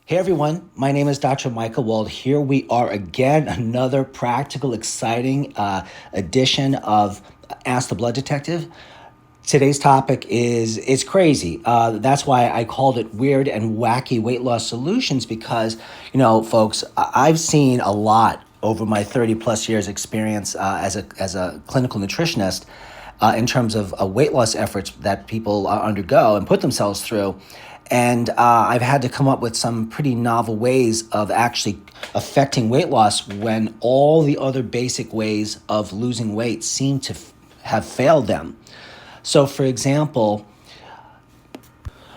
Hey everyone, my name is Dr. Michael Wald. Here we are again, another practical, exciting edition of Ask the Blood Detective. Today's topic it's crazy. That's why I called it Weird and Wacky Weight Loss Solutions because, folks, I've seen a lot over my 30 plus years experience as a clinical nutritionist in terms of weight loss efforts that people undergo and put themselves through. And I've had to come up with some pretty novel ways of actually affecting weight loss when all the other basic ways of losing weight seem to have failed them. So, for example,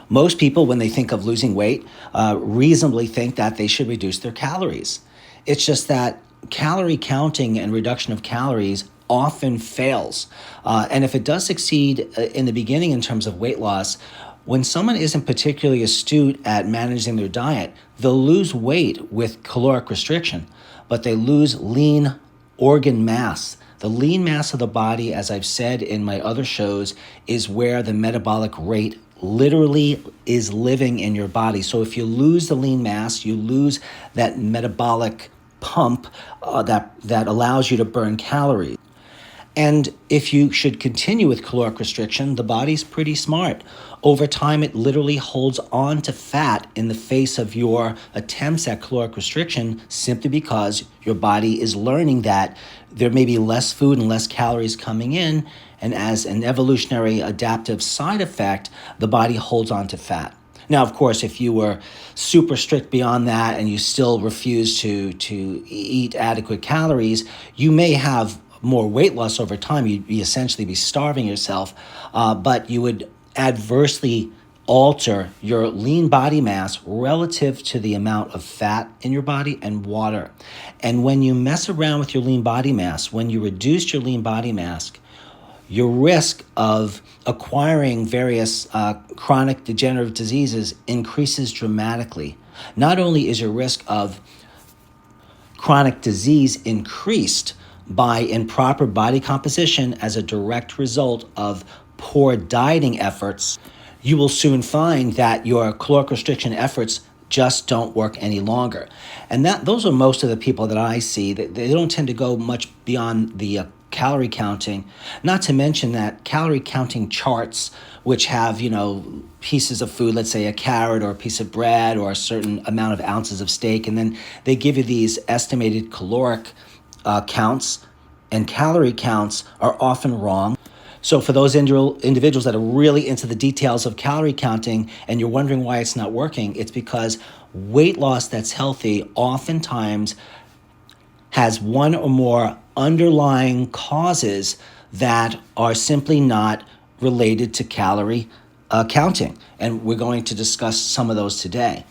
most people, when they think of losing weight, reasonably think that they should reduce their calories. It's just that calorie counting and reduction of calories often fails. And if it does succeed in the beginning in terms of weight loss, when someone isn't particularly astute at managing their diet, they'll lose weight with caloric restriction, but they lose lean organ mass. The lean mass of the body, as I've said in my other shows, is where the metabolic rate literally is living in your body. So if you lose the lean mass, you lose that metabolic pump that allows you to burn calories. And if you should continue with caloric restriction, the body's pretty smart. Over time, it literally holds on to fat in the face of your attempts at caloric restriction simply because your body is learning that there may be less food and less calories coming in. And as an evolutionary adaptive side effect, the body holds on to fat. Now, of course, if you were super strict beyond that and you still refuse to eat adequate calories, you may have more weight loss over time. You'd essentially be starving yourself, but you would adversely alter your lean body mass relative to the amount of fat in your body and water. And when you mess around with your lean body mass, when you reduce your lean body mass, your risk of acquiring various chronic degenerative diseases increases dramatically. Not only is your risk of chronic disease increased by improper body composition as a direct result of poor dieting efforts, you will soon find that your caloric restriction efforts just don't work any longer. And those are most of the people that I see. They don't tend to go much beyond the calorie counting, not to mention that calorie counting charts, which have, pieces of food, let's say a carrot or a piece of bread or a certain amount of ounces of steak, and then they give you these estimated caloric counts, and calorie counts are often wrong. So for those individuals that are really into the details of calorie counting and you're wondering why it's not working, it's because weight loss that's healthy oftentimes has one or more underlying causes that are simply not related to calorie counting. And we're going to discuss some of those today.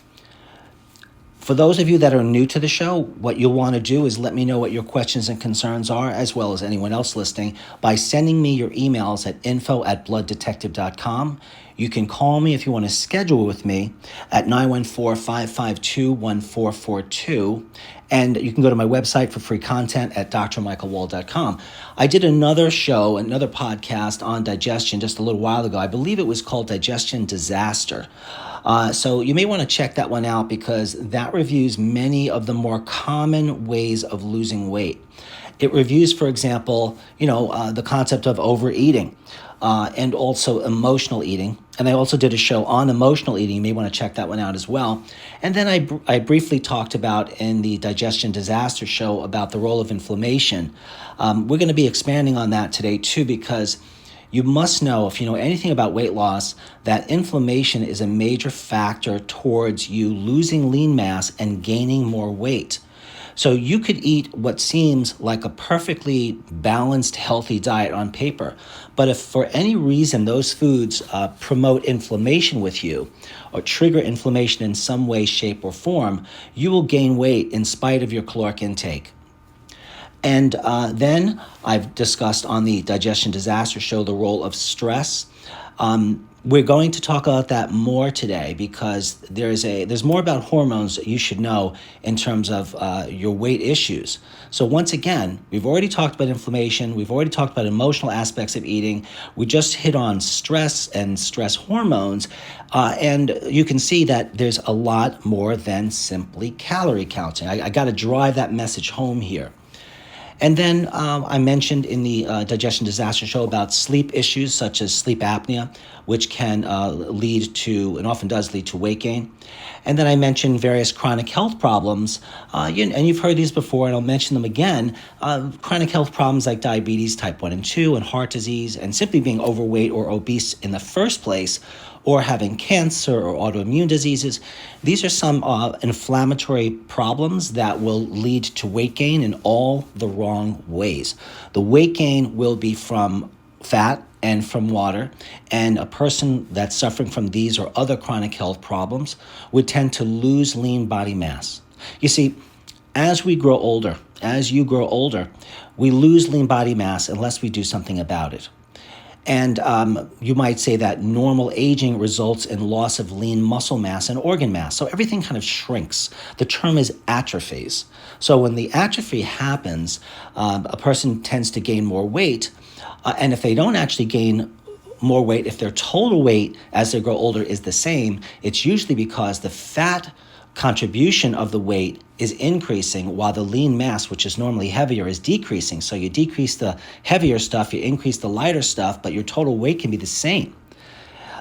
For those of you that are new to the show, what you'll want to do is let me know what your questions and concerns are, as well as anyone else listening, by sending me your emails at info@blooddetective.com. You can call me if you want to schedule with me at 914-552-1442. And you can go to my website for free content at drmichaelwald.com. I did another show, another podcast on digestion just a little while ago. I believe it was called Digestion Disaster. So you may want to check that one out because that reviews many of the more common ways of losing weight. It reviews, for example, the concept of overeating and also emotional eating. And I also did a show on emotional eating. You may want to check that one out as well. And then I briefly talked about in the Digestion Disaster show about the role of inflammation. We're going to be expanding on that today too, because you must know, if you know anything about weight loss, that inflammation is a major factor towards you losing lean mass and gaining more weight. So you could eat what seems like a perfectly balanced, healthy diet on paper, but if for any reason those foods promote inflammation with you or trigger inflammation in some way, shape, or form, you will gain weight in spite of your caloric intake. And then I've discussed on the Digestion Disaster show the role of stress. We're going to talk about that more today because there's more about hormones that you should know in terms of your weight issues. So once again, we've already talked about inflammation. We've already talked about emotional aspects of eating. We just hit on stress and stress hormones. And you can see that there's a lot more than simply calorie counting. I got to drive that message home here. And then I mentioned in the Digestion Disaster Show about sleep issues such as sleep apnea, which can lead to, and often does lead to, weight gain. And then I mentioned various chronic health problems, and you've heard these before, and I'll mention them again. Chronic health problems like diabetes type 1 and 2 and heart disease, and simply being overweight or obese in the first place, or having cancer or autoimmune diseases. These are some inflammatory problems that will lead to weight gain in all the wrong ways. The weight gain will be from fat and from water, and a person that's suffering from these or other chronic health problems would tend to lose lean body mass. You see, as you grow older, we lose lean body mass unless we do something about it. And you might say that normal aging results in loss of lean muscle mass and organ mass. So everything kind of shrinks. The term is atrophies. So when the atrophy happens, a person tends to gain more weight. And if they don't actually gain more weight, if their total weight as they grow older is the same, it's usually because the fat contribution of the weight is increasing while the lean mass, which is normally heavier, is decreasing. So you decrease the heavier stuff, you increase the lighter stuff, but your total weight can be the same.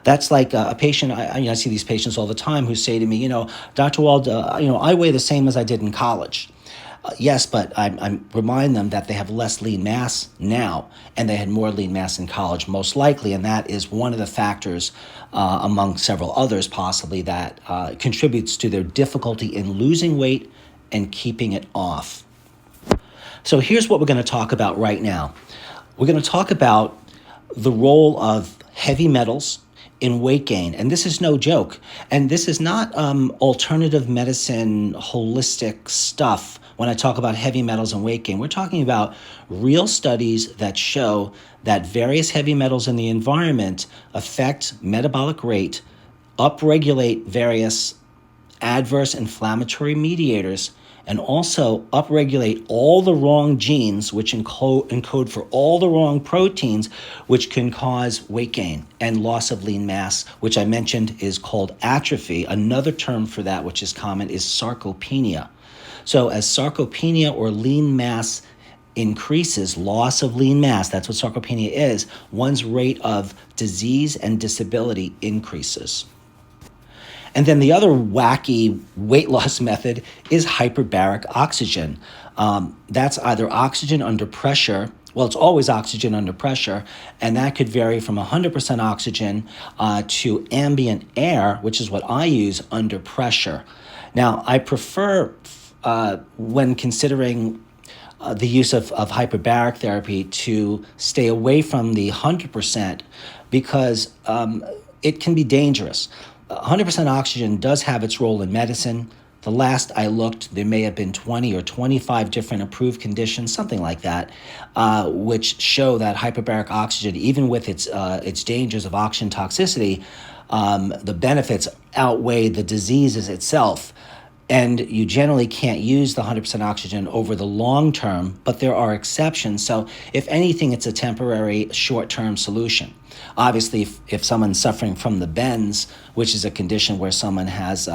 That's like a patient, I see these patients all the time who say to me, Dr. Wald, I weigh the same as I did in college. Yes, but I remind them that they have less lean mass now, and they had more lean mass in college, most likely, and that is one of the factors, among several others possibly, that contributes to their difficulty in losing weight and keeping it off. So here's what we're going to talk about right now. We're going to talk about the role of heavy metals in weight gain, and this is no joke. And this is not alternative medicine, holistic stuff. When I talk about heavy metals and weight gain, we're talking about real studies that show that various heavy metals in the environment affect metabolic rate, upregulate various adverse inflammatory mediators, and also upregulate all the wrong genes, which encode for all the wrong proteins, which can cause weight gain and loss of lean mass, which I mentioned is called atrophy. Another term for that, which is common, is sarcopenia. So as sarcopenia or lean mass increases, loss of lean mass, that's what sarcopenia is, one's rate of disease and disability increases. And then the other wacky weight loss method is hyperbaric oxygen. That's either oxygen under pressure. Well, it's always oxygen under pressure, and that could vary from 100% oxygen to ambient air, which is what I use under pressure. Now, I prefer, when considering the use of hyperbaric therapy, to stay away from the 100% because it can be dangerous. 100% oxygen does have its role in medicine. The last I looked, there may have been 20 or 25 different approved conditions, something like that, which show that hyperbaric oxygen, even with its dangers of oxygen toxicity, the benefits outweigh the diseases itself. And you generally can't use the 100% oxygen over the long term, but there are exceptions. So if anything, it's a temporary short-term solution. Obviously, if someone's suffering from the bends, which is a condition where someone has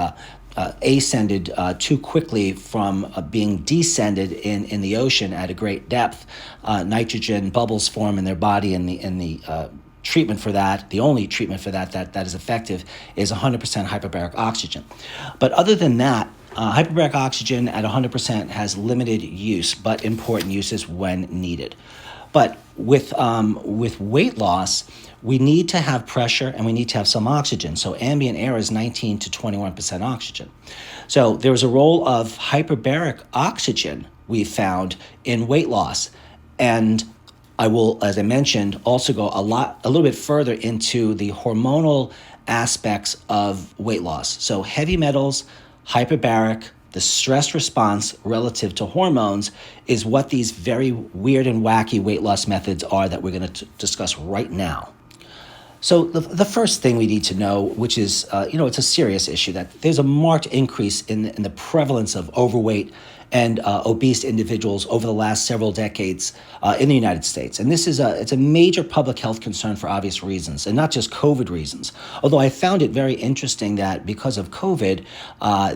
ascended too quickly from being descended in the ocean at a great depth, nitrogen bubbles form in their body, and the treatment for that, the only treatment for that is effective, is 100% hyperbaric oxygen. But other than that, hyperbaric oxygen at 100% has limited use, but important uses when needed. But with weight loss, we need to have pressure and we need to have some oxygen. So ambient air is 19 to 21% oxygen. So there's a role of hyperbaric oxygen we found in weight loss. And I will, as I mentioned, also go a little bit further into the hormonal aspects of weight loss. So heavy metals, hyperbaric, the stress response relative to hormones is what these very weird and wacky weight loss methods are that we're going to discuss right now. So the first thing we need to know, which is, it's a serious issue, that there's a marked increase in the prevalence of overweight and obese individuals over the last several decades in the United States. And it's a major public health concern for obvious reasons, and not just COVID reasons. Although I found it very interesting that because of COVID,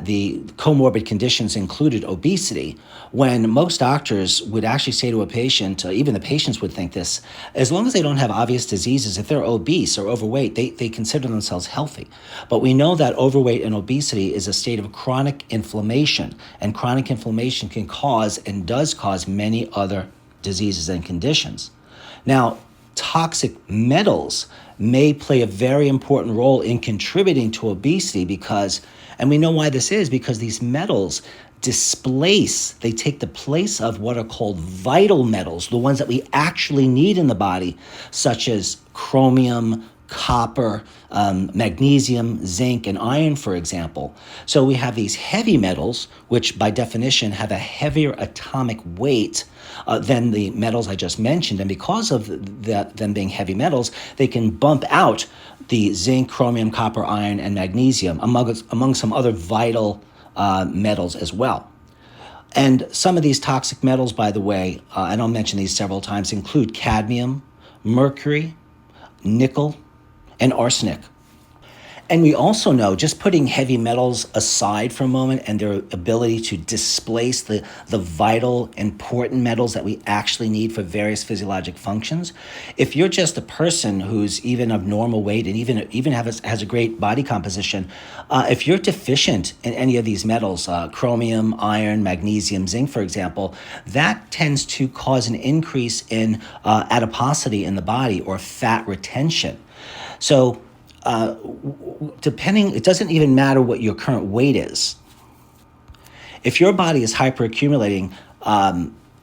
the comorbid conditions included obesity, when most doctors would actually say to a patient, even the patients would think this, as long as they don't have obvious diseases, if they're obese or overweight, they consider themselves healthy. But we know that overweight and obesity is a state of chronic inflammation, and chronic inflammation can cause and does cause many other diseases and conditions. Now, toxic metals may play a very important role in contributing to obesity and we know why this is, because these metals they take the place of what are called vital metals, the ones that we actually need in the body, such as chromium, copper, magnesium, zinc, and iron, for example. So we have these heavy metals, which by definition have a heavier atomic weight than the metals I just mentioned. And because of them being heavy metals, they can bump out the zinc, chromium, copper, iron, and magnesium among some other vital metals as well. And some of these toxic metals, by the way, and I'll mention these several times, include cadmium, mercury, nickel, and arsenic. And we also know, just putting heavy metals aside for a moment and their ability to displace the vital, important metals that we actually need for various physiologic functions, if you're just a person who's even of normal weight and even has a great body composition, if you're deficient in any of these metals, chromium, iron, magnesium, zinc, for example, that tends to cause an increase in adiposity in the body, or fat retention. So it doesn't even matter what your current weight is. If your body is hyperaccumulating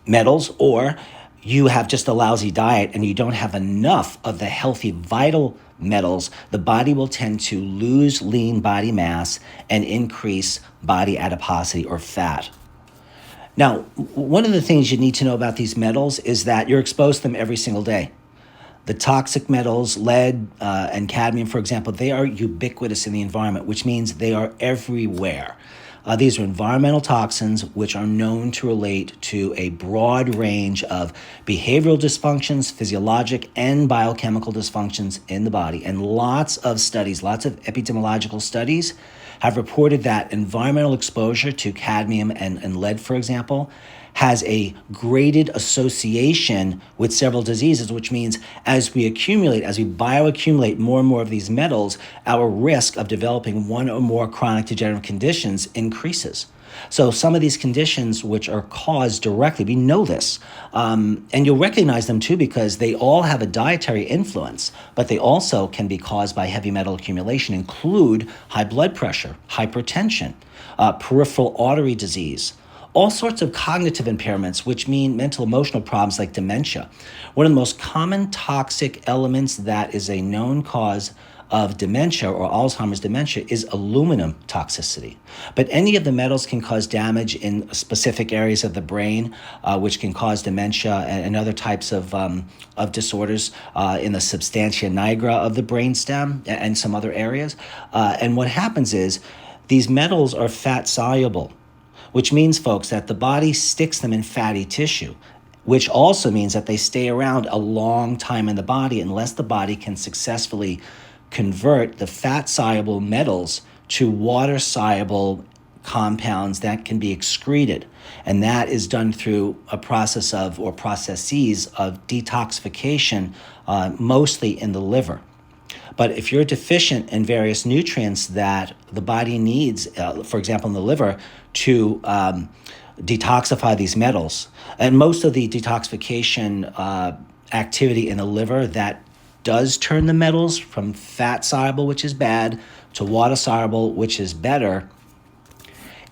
metals, or you have just a lousy diet and you don't have enough of the healthy vital metals, the body will tend to lose lean body mass and increase body adiposity, or fat. Now, one of the things you need to know about these metals is that you're exposed to them every single day. The toxic metals, lead and cadmium, for example, they are ubiquitous in the environment, which means they are everywhere. These are environmental toxins which are known to relate to a broad range of behavioral dysfunctions, physiologic and biochemical dysfunctions in the body. And lots of epidemiological studies have reported that environmental exposure to cadmium and lead, for example, has a graded association with several diseases, which means as we bioaccumulate more and more of these metals, our risk of developing one or more chronic degenerative conditions increases. So some of these conditions which are caused directly, we know this, and you'll recognize them too because they all have a dietary influence, but they also can be caused by heavy metal accumulation, include high blood pressure, hypertension, peripheral artery disease, all sorts of cognitive impairments, which mean mental emotional problems like dementia. One of the most common toxic elements that is a known cause of dementia or Alzheimer's dementia is aluminum toxicity. But any of the metals can cause damage in specific areas of the brain, which can cause dementia and other types of disorders in the substantia nigra of the brainstem and some other areas. And what happens is these metals are fat-soluble, which means, folks, that the body sticks them in fatty tissue, which also means that they stay around a long time in the body unless the body can successfully convert the fat-soluble metals to water-soluble compounds that can be excreted. And that is done through a processes of detoxification, mostly in the liver. But if you're deficient in various nutrients that the body needs, for example, in the liver, to detoxify these metals, and most of the detoxification activity in the liver that does turn the metals from fat-soluble, which is bad, to water-soluble, which is better,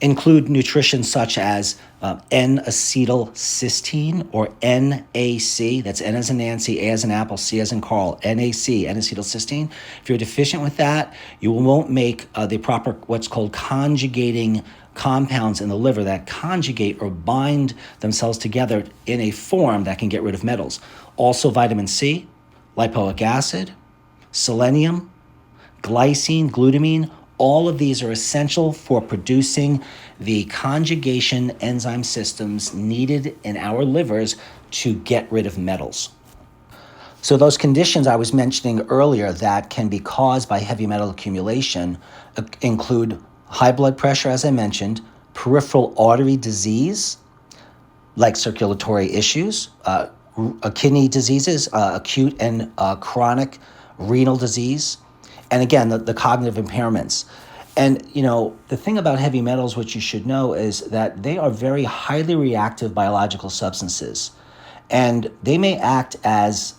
include nutrition such as N-acetylcysteine, or NAC. That's N as in Nancy, A as in Apple, C as in Carl, NAC, N-acetylcysteine. If you're deficient with that, you won't make the proper what's called conjugating compounds in the liver that conjugate or bind themselves together in a form that can get rid of metals. Also vitamin C, lipoic acid, selenium, glycine, glutamine, all of these are essential for producing the conjugation enzyme systems needed in our livers to get rid of metals. So those conditions I was mentioning earlier that can be caused by heavy metal accumulation include high blood pressure, as I mentioned, peripheral artery disease, like circulatory issues, kidney diseases, acute and chronic renal disease, and again, the cognitive impairments. And, the thing about heavy metals, which you should know, is that they are very highly reactive biological substances. And they may act as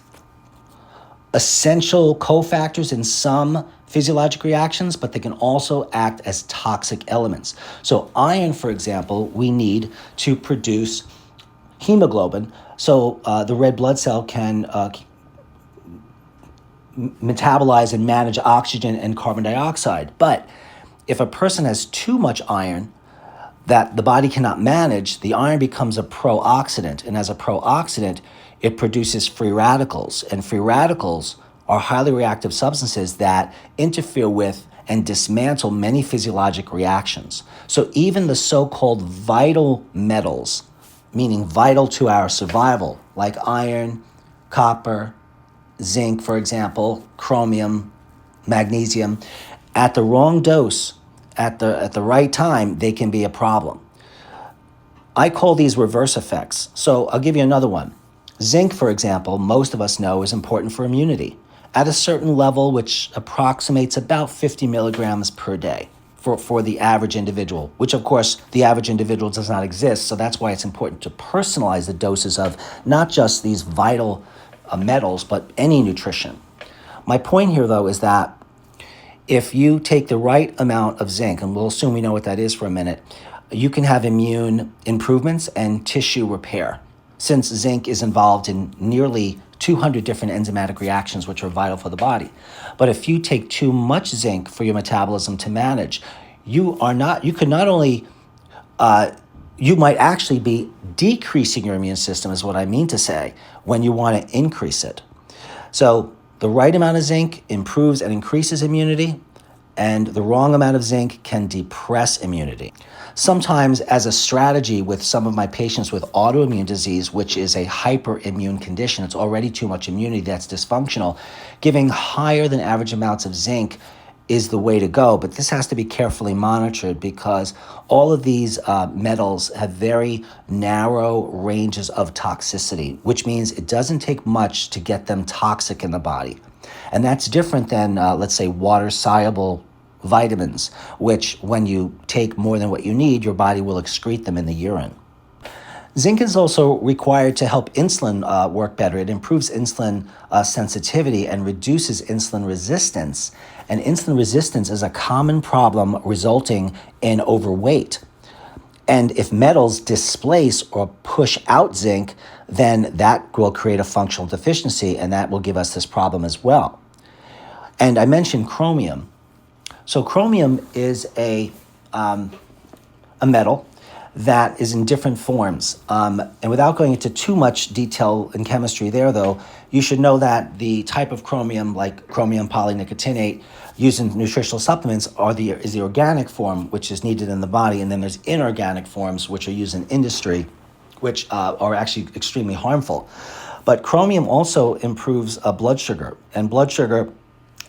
essential cofactors in some physiologic reactions, but they can also act as toxic elements. So iron, for example, we need to produce hemoglobin, so the red blood cell can metabolize and manage oxygen and carbon dioxide. But if a person has too much iron that the body cannot manage, the iron becomes a pro-oxidant. And as a pro-oxidant, it produces free radicals. And free radicals are highly reactive substances that interfere with and dismantle many physiologic reactions. So even the so-called vital metals, meaning vital to our survival, like iron, copper, zinc, for example, chromium, magnesium, at the wrong dose, at the right time, they can be a problem. I call these reverse effects. So I'll give you another one. Zinc, for example, most of us know is important for immunity at a certain level, which approximates about 50 milligrams per day for the average individual, which of course the average individual does not exist. So that's why it's important to personalize the doses of not just these vital metals, but any nutrition. My point here, though, is that if you take the right amount of zinc, and we'll assume we know what that is for a minute, you can have immune improvements and tissue repair, since zinc is involved in nearly 200 different enzymatic reactions which are vital for the body. But if you take too much zinc for your metabolism to manage, you might actually be decreasing your immune system, is what I mean to say, when you want to increase it. So the right amount of zinc improves and increases immunity, and the wrong amount of zinc can depress immunity. Sometimes, as a strategy with some of my patients with autoimmune disease, which is a hyperimmune condition, it's already too much immunity that's dysfunctional, giving higher than average amounts of zinc is the way to go. But this has to be carefully monitored because all of these metals have very narrow ranges of toxicity, which means it doesn't take much to get them toxic in the body. And that's different than, let's say, water-soluble vitamins, which when you take more than what you need, your body will excrete them in the urine. Zinc is also required to help insulin work better. It improves insulin sensitivity and reduces insulin resistance. And insulin resistance is a common problem resulting in overweight. And if metals displace or push out zinc, then that will create a functional deficiency, and that will give us this problem as well. And I mentioned chromium. So chromium is a metal that is in different forms. And without going into too much detail in chemistry there, though, you should know that the type of chromium, like chromium polynicotinate, used in nutritional supplements is the organic form, which is needed in the body, and then there's inorganic forms, which are used in industry, which are actually extremely harmful. But chromium also improves blood sugar, and blood sugar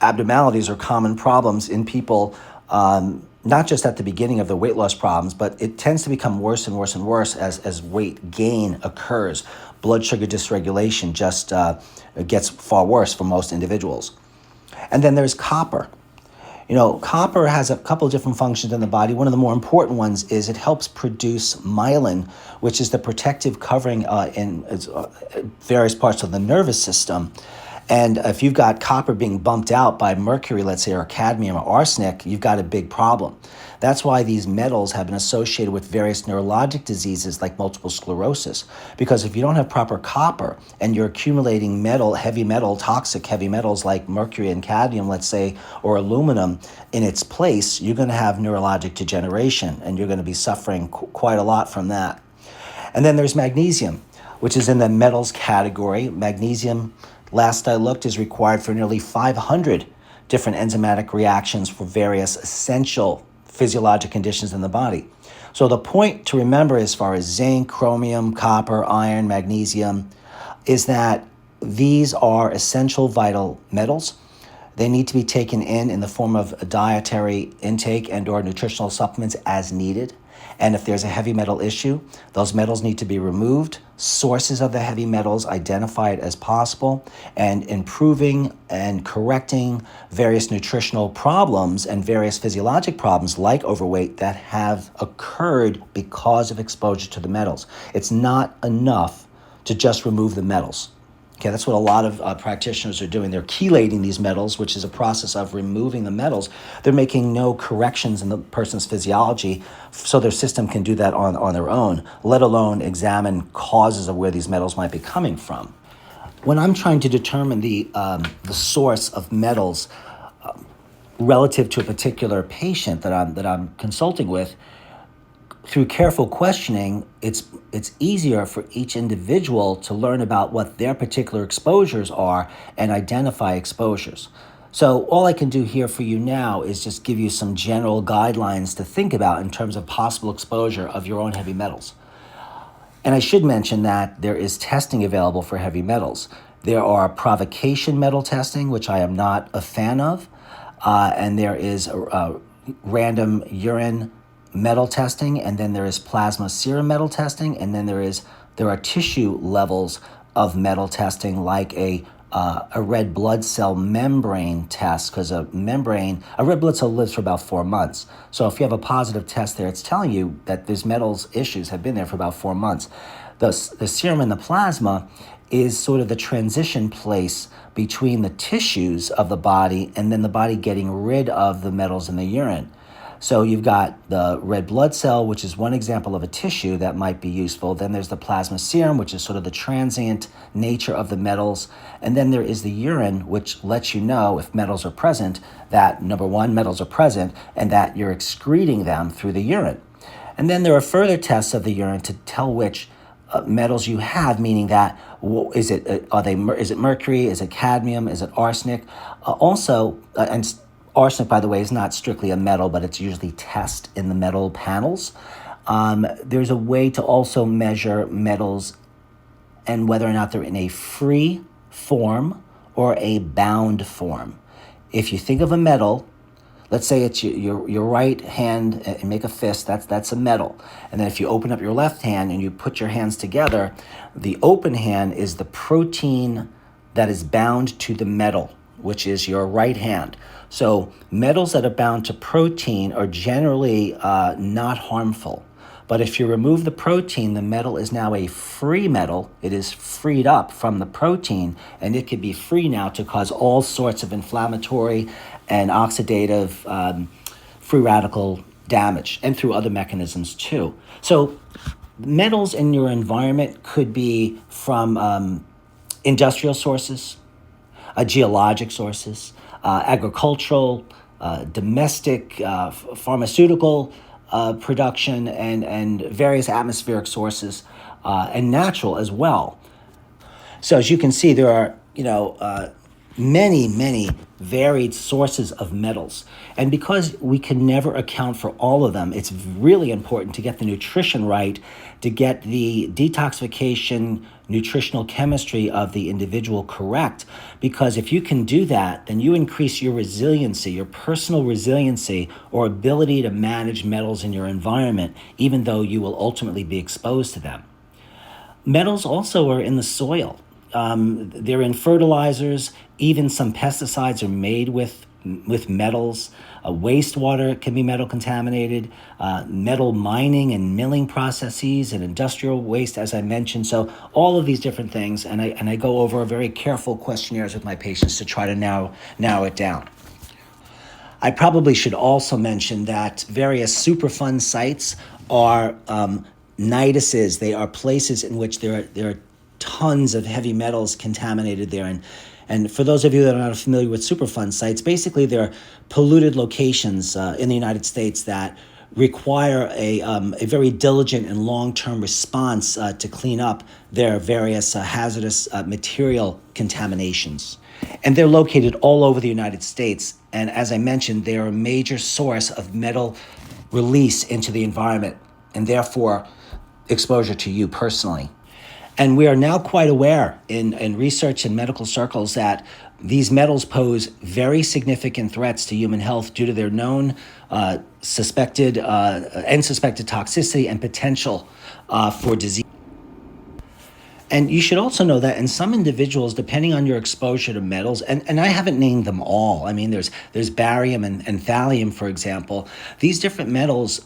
abnormalities are common problems in people, not just at the beginning of the weight loss problems, but it tends to become worse and worse and worse as weight gain occurs. Blood sugar dysregulation just gets far worse for most individuals. And then there's copper. Copper has a couple of different functions in the body. One of the more important ones is it helps produce myelin, which is the protective covering in various parts of the nervous system. And if you've got copper being bumped out by mercury, let's say, or cadmium or arsenic, you've got a big problem. That's why these metals have been associated with various neurologic diseases like multiple sclerosis. Because if you don't have proper copper and you're accumulating toxic heavy metals like mercury and cadmium, let's say, or aluminum in its place, you're going to have neurologic degeneration, and you're going to be suffering quite a lot from that. And then there's magnesium, which is in the metals category. Magnesium last I looked, is required for nearly 500 different enzymatic reactions for various essential physiologic conditions in the body. So the point to remember as far as zinc, chromium, copper, iron, magnesium is that these are essential vital metals. They need to be taken in the form of a dietary intake and or nutritional supplements as needed. And if there's a heavy metal issue, those metals need to be removed, sources of the heavy metals identified as possible, and improving and correcting various nutritional problems and various physiologic problems like overweight that have occurred because of exposure to the metals. It's not enough to just remove the metals. Okay, that's what a lot of practitioners are doing. They're chelating these metals, which is a process of removing the metals. They're making no corrections in the person's physiology so their system can do that on their own, let alone examine causes of where these metals might be coming from. When I'm trying to determine the source of metals relative to a particular patient that I'm consulting with, through careful questioning, it's easier for each individual to learn about what their particular exposures are and identify exposures. So all I can do here for you now is just give you some general guidelines to think about in terms of possible exposure of your own heavy metals. And I should mention that there is testing available for heavy metals. There are provocation metal testing, which I am not a fan of, and there is random urine metal testing, and then there is plasma serum metal testing, and then there are tissue levels of metal testing like a red blood cell membrane test, because a red blood cell lives for about 4 months. So if you have a positive test there, it's telling you that these metals issues have been there for about 4 months. The serum and the plasma is sort of the transition place between the tissues of the body and then the body getting rid of the metals in the urine. So you've got the red blood cell, which is one example of a tissue that might be useful. Then there's the plasma serum, which is sort of the transient nature of the metals. And then there is the urine, which lets you know if metals are present, that number one, metals are present, and that you're excreting them through the urine. And then there are further tests of the urine to tell which metals you have, meaning that is it mercury, is it cadmium, is it arsenic? And arsenic, by the way, is not strictly a metal, but it's usually test in the metal panels. There's a way to also measure metals and whether or not they're in a free form or a bound form. If you think of a metal, let's say it's your right hand and make a fist, that's a metal. And then if you open up your left hand and you put your hands together, the open hand is the protein that is bound to the metal, which is your right hand. So metals that are bound to protein are generally not harmful. But if you remove the protein, the metal is now a free metal. It is freed up from the protein, and it could be free now to cause all sorts of inflammatory and oxidative free radical damage, and through other mechanisms too. So metals in your environment could be from industrial sources, geologic sources, agricultural, domestic, pharmaceutical production, and various atmospheric sources, and natural as well. So as you can see, there are many varied sources of metals. And because we can never account for all of them, it's really important to get the nutrition right, to get the detoxification, nutritional chemistry of the individual correct. Because if you can do that, then you increase your resiliency, your personal resiliency, or ability to manage metals in your environment, even though you will ultimately be exposed to them. Metals also are in the soil. They're in fertilizers. Even some pesticides are made with metals. Wastewater can be metal contaminated. Metal mining and milling processes and industrial waste, as I mentioned. So all of these different things, and I go over very careful questionnaires with my patients to try to narrow it down. I probably should also mention that various Superfund sites are nituses. They are places in which there are tons of heavy metals contaminated there. And for those of you that are not familiar with Superfund sites, basically they're polluted locations in the United States that require a very diligent and long-term response to clean up their various hazardous material contaminations. And they're located all over the United States. And as I mentioned, they are a major source of metal release into the environment and therefore exposure to you personally. And we are now quite aware in research and medical circles that these metals pose very significant threats to human health due to their known suspected toxicity and potential for disease. And you should also know that in some individuals, depending on your exposure to metals, and I haven't named them all. I mean, there's barium and thallium, for example. These different metals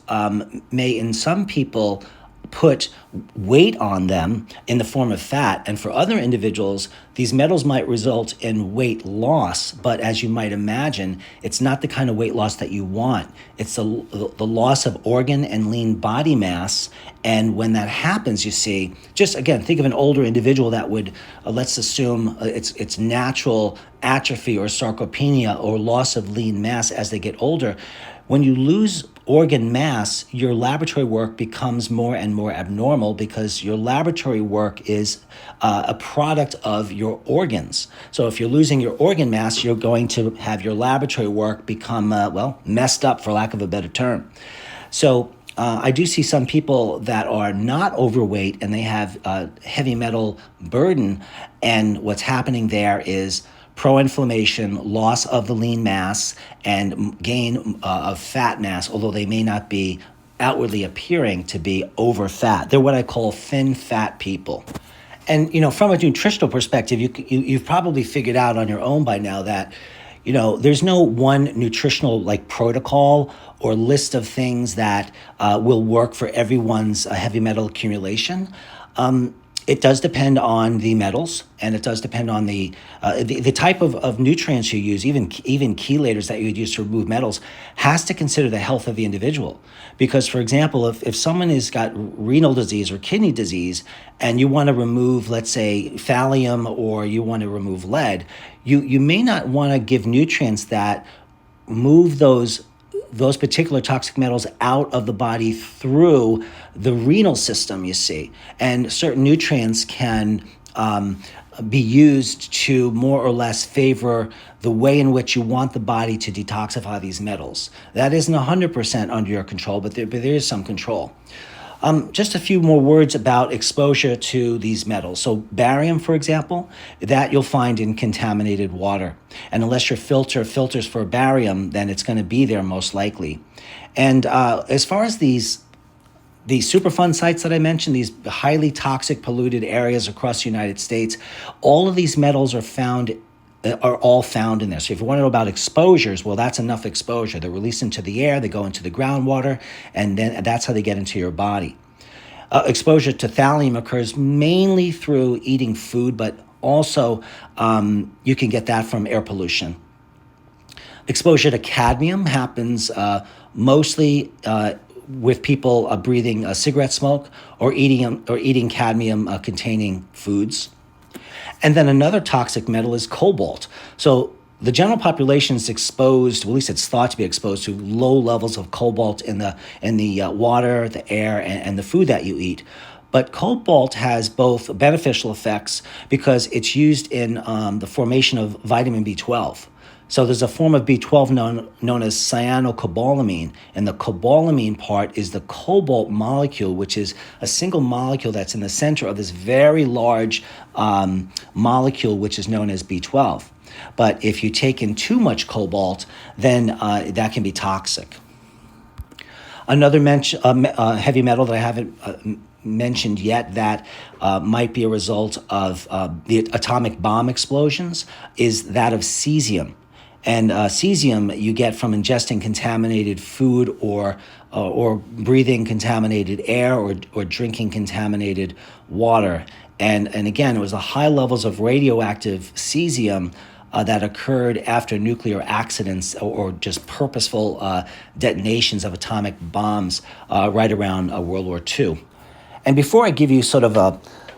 may, in some people, put weight on them in the form of fat. And for other individuals, these metals might result in weight loss. But as you might imagine, it's not the kind of weight loss that you want. It's the loss of organ and lean body mass. And when that happens, you see, just again, think of an older individual that would, let's assume it's natural atrophy or sarcopenia or loss of lean mass as they get older. When you lose organ mass, your laboratory work becomes more and more abnormal because your laboratory work is a product of your organs. So if you're losing your organ mass, you're going to have your laboratory work become, messed up, for lack of a better term. So I do see some people that are not overweight and they have heavy metal burden, and what's happening there is pro-inflammation, loss of the lean mass, and gain of fat mass, although they may not be outwardly appearing to be over fat. They're what I call thin fat people. And, from a nutritional perspective, you've probably figured out on your own by now that, there's no one nutritional protocol or list of things that will work for everyone's heavy metal accumulation. It does depend on the metals, and it does depend on the type of nutrients you use. Even chelators that you would use to remove metals has to consider the health of the individual. Because, for example, if someone has got renal disease or kidney disease, and you want to remove, let's say, thallium, or you want to remove lead, you may not want to give nutrients that move those particular toxic metals out of the body through the renal system, you see. And certain nutrients can be used to more or less favor the way in which you want the body to detoxify these metals. That isn't 100% under your control, but there is some control. Just a few more words about exposure to these metals. So barium, for example, that you'll find in contaminated water. And unless your filter filters for barium, then it's going to be there most likely. And as far as these Superfund sites that I mentioned, these highly toxic polluted areas across the United States, all of these metals are all found in there. So if you want to know about exposures, well, that's enough exposure. They're released into the air, they go into the groundwater, and then that's how they get into your body. Exposure to thallium occurs mainly through eating food, but also you can get that from air pollution. Exposure to cadmium happens mostly with people breathing cigarette smoke or eating cadmium containing foods. And then another toxic metal is cobalt. So the general population is exposed, well, at least it's thought to be exposed to low levels of cobalt in the water, the air, and the food that you eat. But cobalt has both beneficial effects because it's used in the formation of vitamin B12. So there's a form of B12 known as cyanocobalamin, and the cobalamin part is the cobalt molecule, which is a single molecule that's in the center of this very large molecule, which is known as B12. But if you take in too much cobalt, then that can be toxic. Another heavy metal that I haven't mentioned yet that might be a result of the atomic bomb explosions is that of cesium. And cesium you get from ingesting contaminated food or breathing contaminated air or drinking contaminated water. And again, it was the high levels of radioactive cesium that occurred after nuclear accidents or just purposeful detonations of atomic bombs right around World War II. And before I give you sort of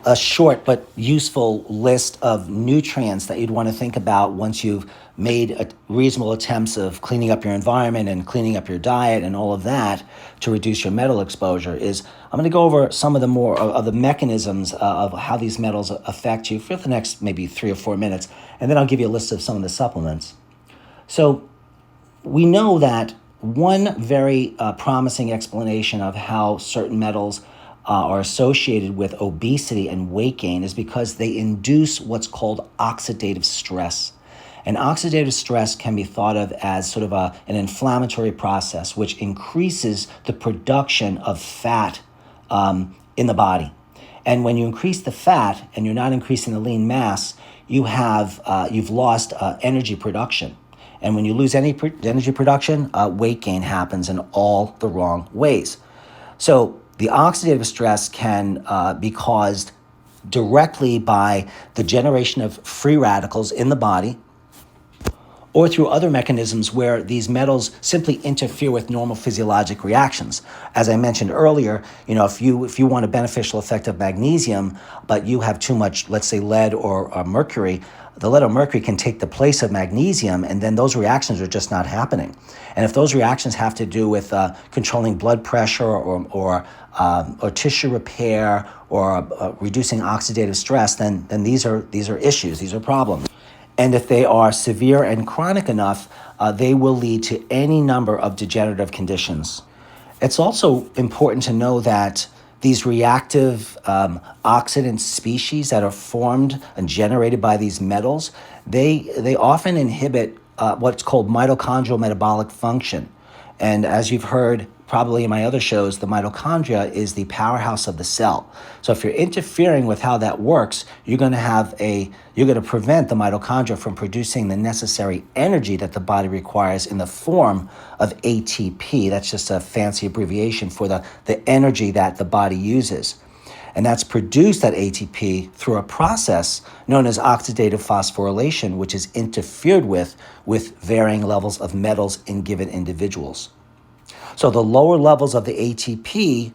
a short but useful list of nutrients that you'd want to think about once you've made reasonable attempts of cleaning up your environment and cleaning up your diet and all of that to reduce your metal exposure is I'm going to go over some of the more of the mechanisms of how these metals affect you for the next maybe 3 or 4 minutes, and then I'll give you a list of some of the supplements. So we know that one very promising explanation of how certain metals are associated with obesity and weight gain is because they induce what's called oxidative stress. And oxidative stress can be thought of as sort of an inflammatory process which increases the production of fat in the body. And when you increase the fat and you're not increasing the lean mass, you've lost energy production. And when you lose any energy production, weight gain happens in all the wrong ways. So the oxidative stress can be caused directly by the generation of free radicals in the body, or through other mechanisms where these metals simply interfere with normal physiologic reactions. As I mentioned earlier, if you want a beneficial effect of magnesium, but you have too much, let's say, lead or mercury, the lead or mercury can take the place of magnesium, and then those reactions are just not happening. And if those reactions have to do with controlling blood pressure or tissue repair or reducing oxidative stress, then these are issues, these are problems. And if they are severe and chronic enough, they will lead to any number of degenerative conditions. It's also important to know that these reactive oxidant species that are formed and generated by these metals, they often inhibit what's called mitochondrial metabolic function. And as you've heard probably in my other shows, the mitochondria is the powerhouse of the cell. So if you're interfering with how that works, you're going to prevent the mitochondria from producing the necessary energy that the body requires in the form of ATP. That's just a fancy abbreviation for the energy that the body uses. And that's produced, that ATP, through a process known as oxidative phosphorylation, which is interfered with varying levels of metals in given individuals. So the lower levels of the ATP,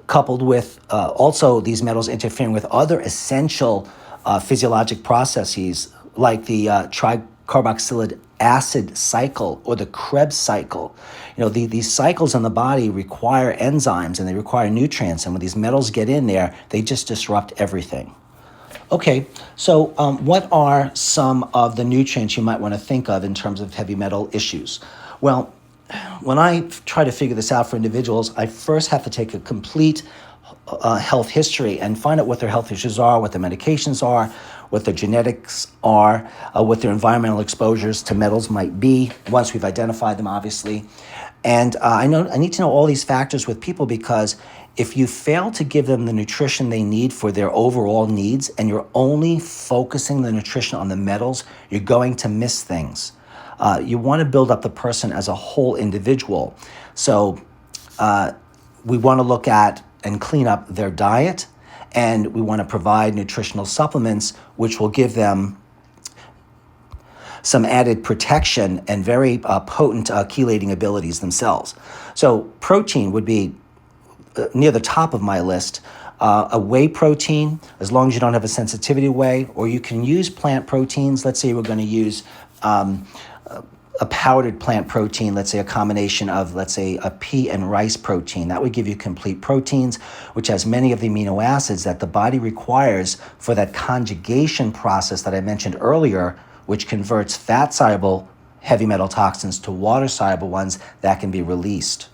coupled with also these metals interfering with other essential physiologic processes like the tricarboxylic acid cycle or the Krebs cycle. These cycles in the body require enzymes and they require nutrients, and when these metals get in there, they just disrupt everything. Okay, so what are some of the nutrients you might want to think of in terms of heavy metal issues? Well, when I try to figure this out for individuals, I first have to take a complete health history and find out what their health issues are, what their medications are, what their genetics are, what their environmental exposures to metals might be, once we've identified them, obviously. And I need to know all these factors with people, because if you fail to give them the nutrition they need for their overall needs and you're only focusing the nutrition on the metals, you're going to miss things. You want to build up the person as a whole individual. So we want to look at and clean up their diet, and we want to provide nutritional supplements which will give them some added protection and very potent chelating abilities themselves. So protein would be near the top of my list. A whey protein, as long as you don't have a sensitivity to whey, or you can use plant proteins. Let's say we're going to use a powdered plant protein, let's say a combination of, let's say, a pea and rice protein. That would give you complete proteins, which has many of the amino acids that the body requires for that conjugation process that I mentioned earlier, which converts fat-soluble heavy metal toxins to water-soluble ones that can be released.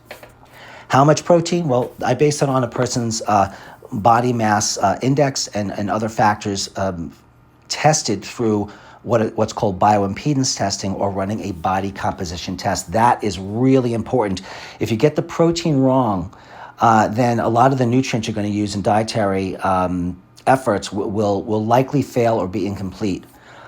How much protein? Well, I base it on a person's body mass index and other factors tested through what's called bioimpedance testing, or running a body composition test. That is really important. If you get the protein wrong, then a lot of the nutrients you're going to use in dietary efforts will likely fail or be incomplete.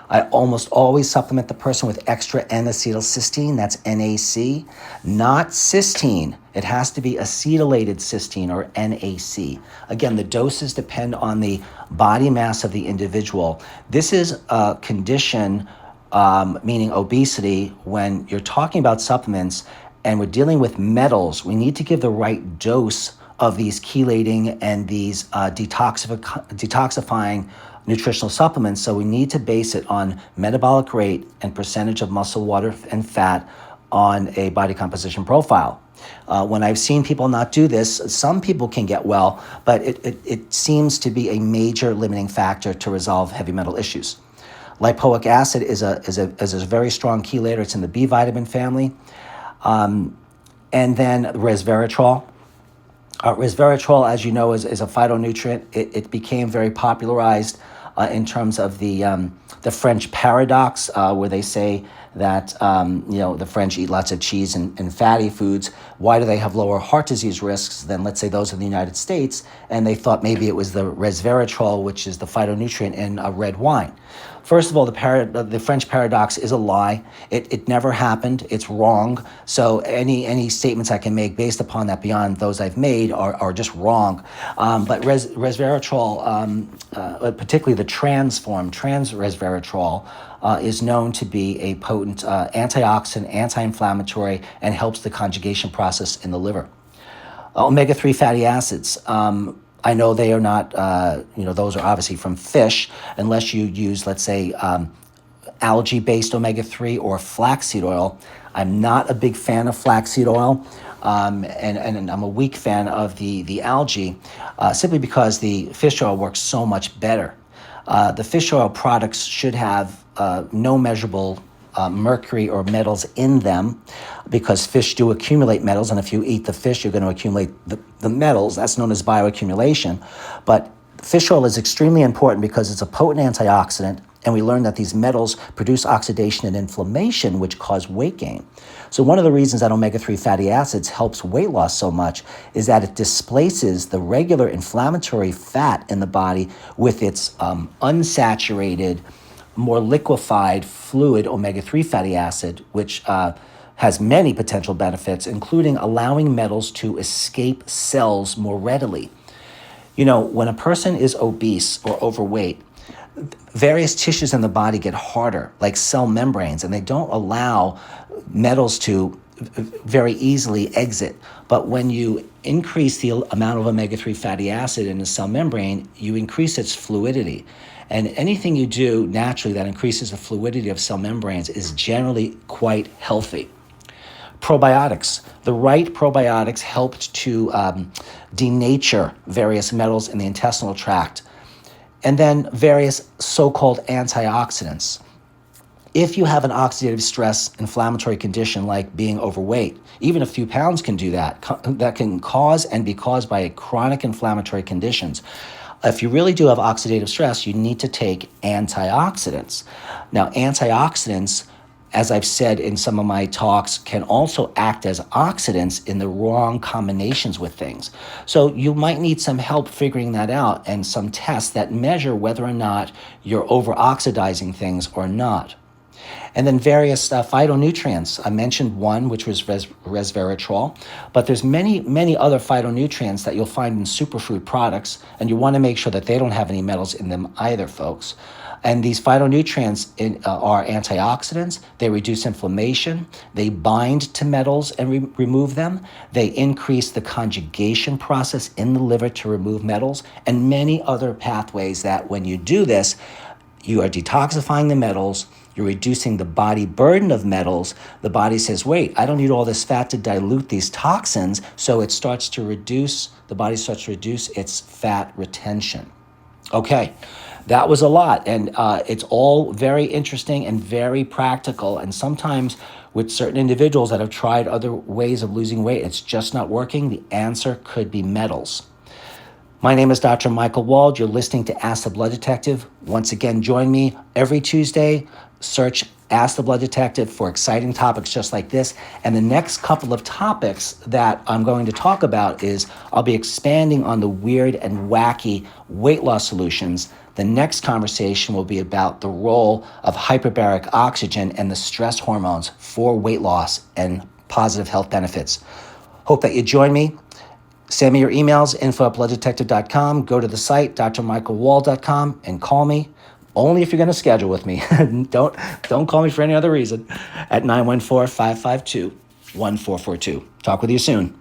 I almost always supplement the person with extra N-acetylcysteine, that's NAC, not cysteine. It has to be acetylated cysteine, or NAC. Again, the doses depend on the body mass of the individual. This is a condition, meaning obesity, when you're talking about supplements and we're dealing with metals, we need to give the right dose of these chelating and these detoxifying nutritional supplements. So we need to base it on metabolic rate and percentage of muscle, water, and fat on a body composition profile. When I've seen people not do this, some people can get well, but it seems to be a major limiting factor to resolve heavy metal issues. Lipoic acid is a very strong chelator. It's in the B vitamin family. And then resveratrol. Resveratrol, as you know, is a phytonutrient. It became very popularized in terms of the French paradox, where they say that the French eat lots of cheese and fatty foods. Why do they have lower heart disease risks than, let's say, those in the United States? And they thought maybe it was the resveratrol, which is the phytonutrient in red wine. First of all, the French paradox is a lie. It never happened. It's wrong. So any statements I can make based upon that beyond those I've made are just wrong. But resveratrol, particularly the trans resveratrol, is known to be a potent antioxidant, anti-inflammatory, and helps the conjugation process in the liver. Omega-3 fatty acids. I know they are not, those are obviously from fish, unless you use, let's say, algae-based omega-3 or flaxseed oil. I'm not a big fan of flaxseed oil, and I'm a weak fan of the algae, simply because the fish oil works so much better. The fish oil products should have no measurable mercury or metals in them, because fish do accumulate metals, and if you eat the fish, you're going to accumulate the metals. That's known as bioaccumulation. But fish oil is extremely important because it's a potent antioxidant, and we learned that these metals produce oxidation and inflammation, which cause weight gain. So one of the reasons that omega-3 fatty acids helps weight loss so much is that it displaces the regular inflammatory fat in the body with its unsaturated, more liquefied fluid omega-3 fatty acid, which has many potential benefits, including allowing metals to escape cells more readily. When a person is obese or overweight, various tissues in the body get harder, like cell membranes, and they don't allow metals to very easily exit. But when you increase the amount of omega-3 fatty acid in the cell membrane, you increase its fluidity. And anything you do naturally that increases the fluidity of cell membranes is generally quite healthy. Probiotics. The right probiotics helped to denature various metals in the intestinal tract. And then various so-called antioxidants. If you have an oxidative stress inflammatory condition like being overweight, even a few pounds can do that. That can cause and be caused by chronic inflammatory conditions. If you really do have oxidative stress, you need to take antioxidants. Now, antioxidants, as I've said in some of my talks, can also act as oxidants in the wrong combinations with things. So you might need some help figuring that out and some tests that measure whether or not you're over-oxidizing things or not. And then various phytonutrients. I mentioned one, which was resveratrol, but there's many other phytonutrients that you'll find in superfood products, and you want to make sure that they don't have any metals in them either, folks. And these phytonutrients are antioxidants. They reduce inflammation. They bind to metals and remove them. They increase the conjugation process in the liver to remove metals, and many other pathways that when you do this, you are detoxifying the metals, you're reducing the body burden of metals. The body says, wait, I don't need all this fat to dilute these toxins, so the body starts to reduce its fat retention. Okay, that was a lot, and it's all very interesting and very practical, and sometimes with certain individuals that have tried other ways of losing weight, it's just not working. The answer could be metals. My name is Dr. Michael Wald. You're listening to Ask the Blood Detective. Once again, join me every Tuesday. Search Ask the Blood Detective for exciting topics just like this. And the next couple of topics that I'm going to talk about is I'll be expanding on the weird and wacky weight loss solutions. The next conversation will be about the role of hyperbaric oxygen and the stress hormones for weight loss and positive health benefits. Hope that you join me. Send me your emails, info@blooddetective.com. Go to the site, drmichaelwald.com, and call me. Only if you're going to schedule with me. Don't call me for any other reason at 914-552-1442. Talk with you soon.